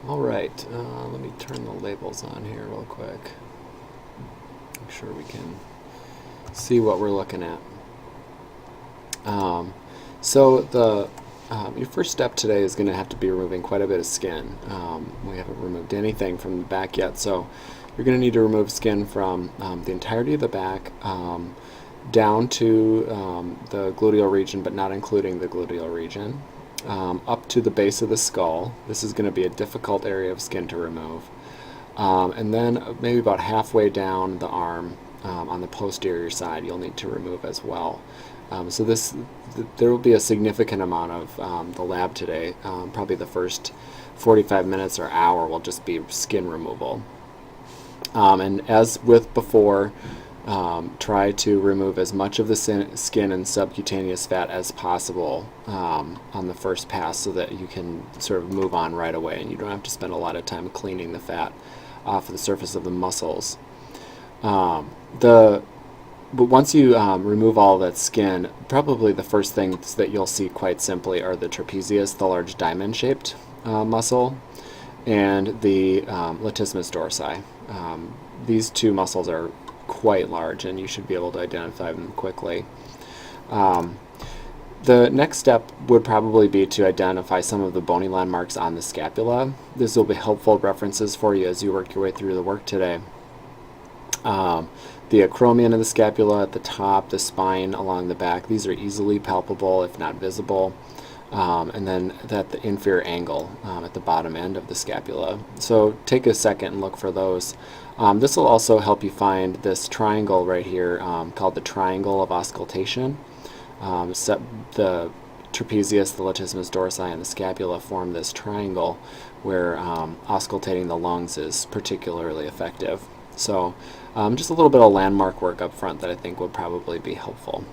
All right, let me turn the labels on here real quick. Make sure we can see what we're looking at. Your first step today is going to have to be removing quite a bit of skin. We haven't removed anything from the back yet, so you're going to need to remove skin from the entirety of the back down to the gluteal region, but not including the gluteal region, up to the base of the skull. This is going to be a difficult area of skin to remove. And then maybe about halfway down the arm on the posterior side you'll need to remove as well. There will be a significant amount of the lab today. Probably the first 45 minutes or hour will just be skin removal. And as with before, try to remove as much of the skin and subcutaneous fat as possible on the first pass so that you can sort of move on right away and you don't have to spend a lot of time cleaning the fat off of the surface of the muscles. But once you remove all that skin, probably the first things that you'll see quite simply are the trapezius, the large diamond-shaped muscle, and the latissimus dorsi. These two muscles are quite large, and you should be able to identify them quickly. The next step would probably be to identify some of the bony landmarks on the scapula. This will be helpful references for you as you work your way through the work today. The acromion of the scapula at the top, the spine along the back, these are easily palpable if not visible. And then at the inferior angle at the bottom end of the scapula. So take a second and look for those. This will also help you find this triangle right here called the triangle of auscultation. The trapezius, the latissimus dorsi, and the scapula form this triangle where auscultating the lungs is particularly effective. So just a little bit of landmark work up front that I think would probably be helpful.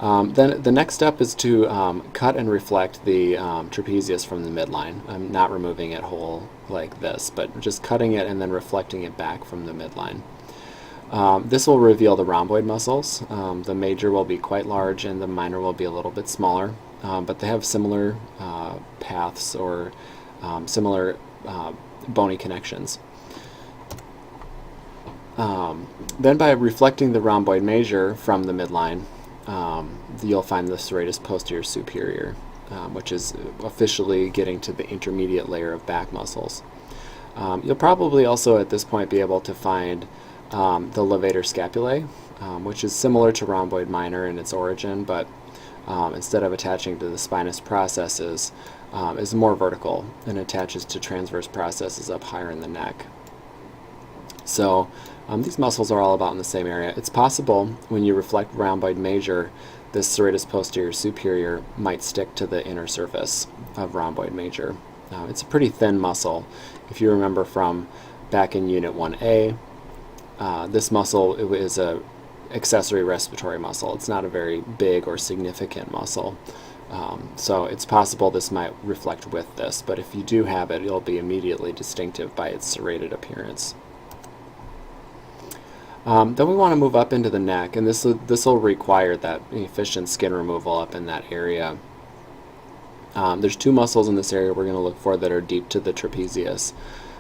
Then the next step is to cut and reflect the trapezius from the midline. I'm not removing it whole like this, but just cutting it and then reflecting it back from the midline. This will reveal the rhomboid muscles. The major will be quite large and the minor will be a little bit smaller, but they have similar paths or similar bony connections. Then by reflecting the rhomboid major from the midline, you'll find the serratus posterior superior, which is officially getting to the intermediate layer of back muscles. You'll probably also at this point be able to find the levator scapulae, which is similar to rhomboid minor in its origin, but instead of attaching to the spinous processes, is more vertical and attaches to transverse processes up higher in the neck. So these muscles are all about in the same area. It's possible when you reflect rhomboid major, this serratus posterior superior might stick to the inner surface of rhomboid major. It's a pretty thin muscle. If you remember from back in Unit 1A, this muscle is a accessory respiratory muscle. It's not a very big or significant muscle. So it's possible this might reflect with this, but if you do have it, it'll be immediately distinctive by its serrated appearance. Then we want to move up into the neck, and this will require that efficient skin removal up in that area. There's two muscles in this area we're going to look for that are deep to the trapezius.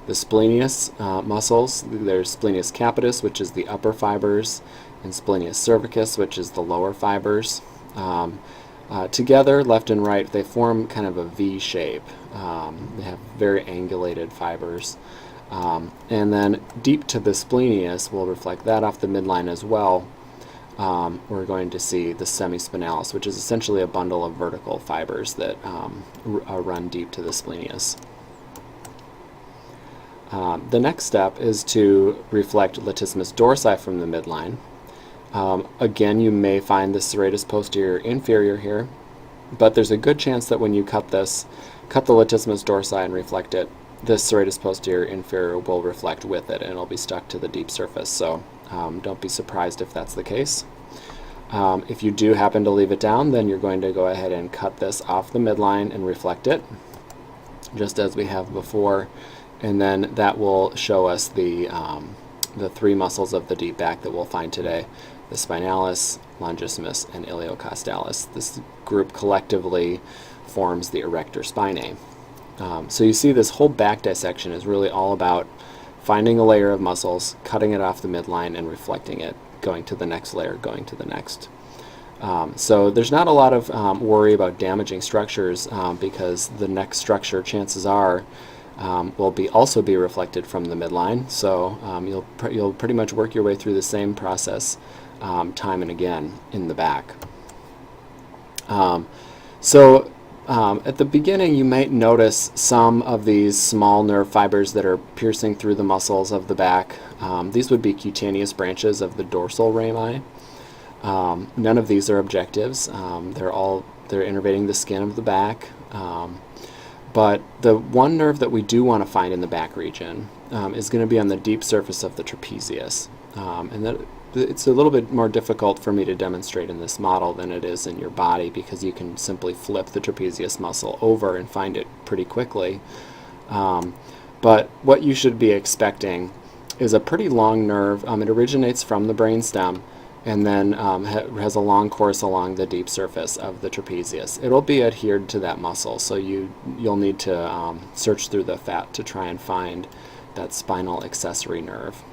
The splenius muscles, there's splenius capitis, which is the upper fibers, and splenius cervicus, which is the lower fibers. Together, left and right, they form kind of a V shape. They have very angulated fibers. And then deep to the splenius, we'll reflect that off the midline as well. We're going to see the semispinalis, which is essentially a bundle of vertical fibers that run deep to the splenius. The next step is to reflect latissimus dorsi from the midline. Again, you may find the serratus posterior inferior here, but there's a good chance that when you cut the latissimus dorsi and reflect it, this serratus posterior inferior will reflect with it and it'll be stuck to the deep surface, so don't be surprised if that's the case. If you do happen to leave it down, then you're going to go ahead and cut this off the midline and reflect it, just as we have before, and then that will show us the three muscles of the deep back that we'll find today: the spinalis, longissimus, and iliocostalis. This group collectively forms the erector spinae. So you see this whole back dissection is really all about finding a layer of muscles, cutting it off the midline, and reflecting it, going to the next layer, going to the next. So there's not a lot of worry about damaging structures because the next structure, chances are, will also be reflected from the midline. So you'll pretty much work your way through the same process time and again in the back. At the beginning, you might notice some of these small nerve fibers that are piercing through the muscles of the back. These would be cutaneous branches of the dorsal rami. None of these are objectives. They're innervating the skin of the back. But the one nerve that we do want to find in the back region is going to be on the deep surface of the trapezius. And it's a little bit more difficult for me to demonstrate in this model than it is in your body, because you can simply flip the trapezius muscle over and find it pretty quickly. But what you should be expecting is a pretty long nerve. It originates from the brainstem and then has a long course along the deep surface of the trapezius. It'll be adhered to that muscle, so you'll need to search through the fat to try and find that spinal accessory nerve.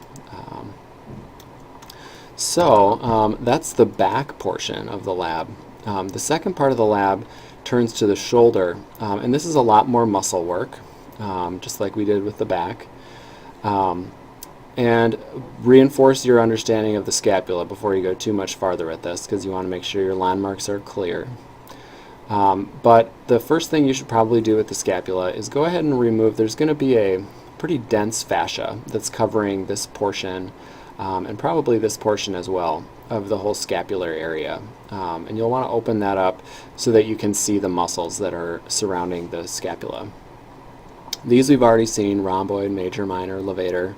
That's the back portion of the lab. The second part of the lab turns to the shoulder, and this is a lot more muscle work, just like we did with the back. And reinforce your understanding of the scapula before you go too much farther at this, because you want to make sure your landmarks are clear. But the first thing you should probably do with the scapula is go ahead and remove, there's going to be a pretty dense fascia that's covering this portion, and probably this portion as well, of the whole scapular area. And you'll want to open that up so that you can see the muscles that are surrounding the scapula. These we've already seen: rhomboid, major, minor, levator.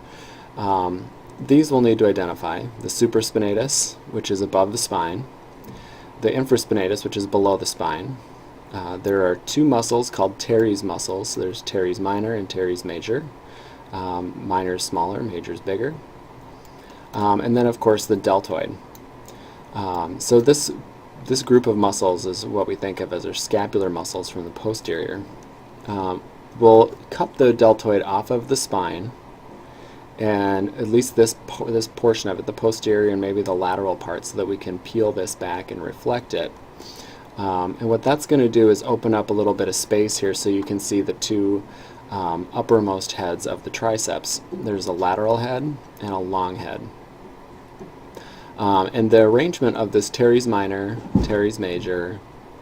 These we'll need to identify: the supraspinatus, which is above the spine, the infraspinatus, which is below the spine. There are two muscles called teres muscles. There's teres minor and teres major. Minor is smaller, major is bigger. And then, of course, the deltoid. So this group of muscles is what we think of as our scapular muscles from the posterior. We'll cut the deltoid off of the spine, and at least this portion of it, the posterior and maybe the lateral part, so that we can peel this back and reflect it. And what that's going to do is open up a little bit of space here so you can see the two uppermost heads of the triceps. There's a lateral head and a long head. And the arrangement of this teres minor, teres major,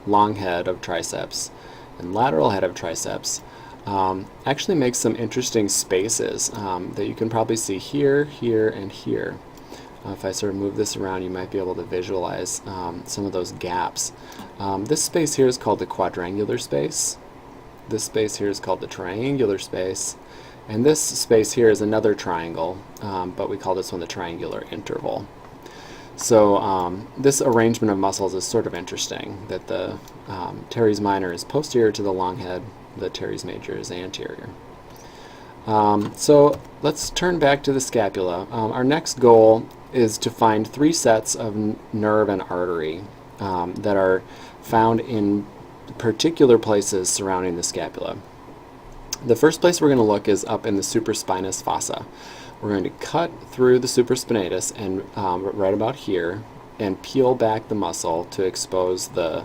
long head of triceps, and lateral head of triceps actually makes some interesting spaces that you can probably see here, here, and here. If I sort of move this around, you might be able to visualize some of those gaps. This space here is called the quadrangular space. This space here is called the triangular space. And this space here is another triangle, but we call this one the triangular interval. So this arrangement of muscles is sort of interesting, that the teres minor is posterior to the long head, the teres major is anterior. So let's turn back to the scapula. Our next goal is to find three sets of nerve and artery that are found in particular places surrounding the scapula. The first place we're going to look is up in the supraspinous fossa. We're going to cut through the supraspinatus and right about here, and peel back the muscle to expose the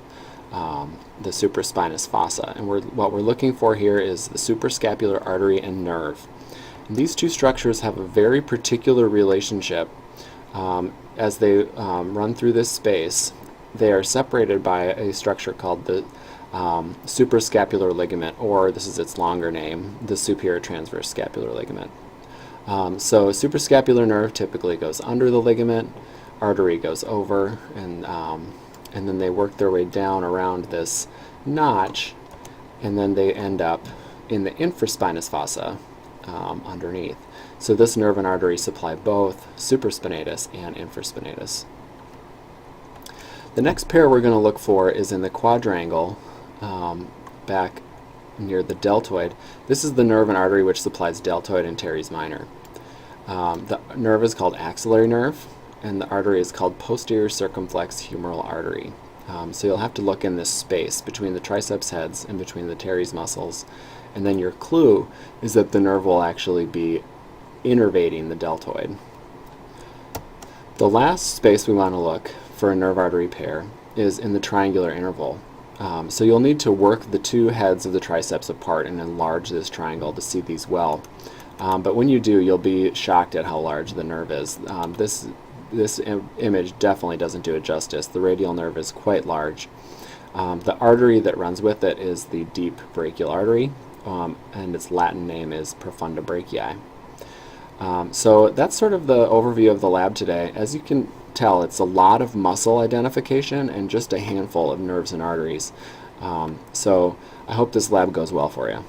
supraspinous fossa. And what we're looking for here is the suprascapular artery and nerve. And these two structures have a very particular relationship. As they run through this space, they are separated by a structure called the suprascapular ligament, or this is its longer name, the superior transverse scapular ligament. So suprascapular nerve typically goes under the ligament, artery goes over, and then they work their way down around this notch, and then they end up in the infraspinous fossa underneath. So this nerve and artery supply both supraspinatus and infraspinatus. The next pair we're going to look for is in the quadrangle back near the deltoid. This is the nerve and artery which supplies deltoid and teres minor. The nerve is called axillary nerve, and the artery is called posterior circumflex humeral artery. So you'll have to look in this space between the triceps heads and between the teres muscles, and then your clue is that the nerve will actually be innervating the deltoid. The last space we want to look for a nerve artery pair is in the triangular interval. So you'll need to work the two heads of the triceps apart and enlarge this triangle to see these well. But when you do, you'll be shocked at how large the nerve is. This image definitely doesn't do it justice. The radial nerve is quite large. The artery that runs with it is the deep brachial artery, and its Latin name is profunda brachii. So that's sort of the overview of the lab today. As you can tell, it's a lot of muscle identification and just a handful of nerves and arteries. So I hope this lab goes well for you.